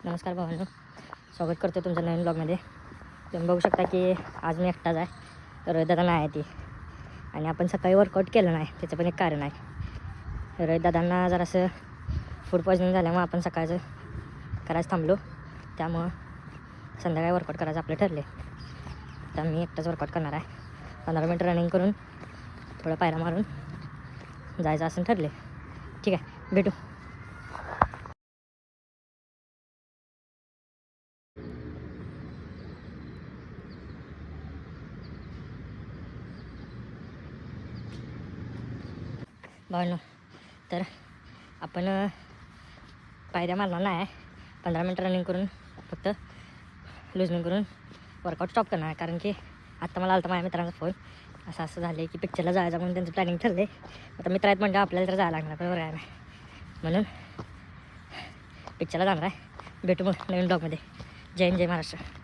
नमस्कार भावांनो, स्वागत करतो तुमच्या नवीन ब्लॉगमध्ये. तुम्ही बघू शकता की आज मी एकटाच आहे, रोहित दादा नाही आहे ती. आणि आपण सकाळी वर्कआउट केलं नाही, त्याचं पण एक कारण आहे. रोहित दादांना जरासं फूड पॉयझनिंग झाल्यामुळे आपण सकाळचं करायचं थांबलो, त्यामुळं संध्याकाळी वर्कआउट करायचं आपलं ठरले. तर मी एकटाच वर्कआउट करणार आहे. 15 मिनिट रनिंग करून थोडं पायऱ्या मारून जायचं असं ठरले. ठीक आहे, भेटू. भावनो, तर आपण पायऱ्या मारणार नाही, 15 मिनिट रनिंग करून फक्त लुजनिंग करून वर्कआउट स्टॉप करणार आहे. कारण की आत्ता मला आलता माझ्या मित्रांचा फोन, असं झालं आहे की पिक्चरला जायचं म्हणून त्यांचं प्लॅनिंग ठरलं आहे. आता मित्र आहेत म्हणजे आपल्याला तर जायला लागणार, बरोबर आहे ना. म्हणून पिक्चरला जाणार आहे. भेटू मग नवीन ब्लॉगमध्ये. जय हिंद, जय महाराष्ट्र.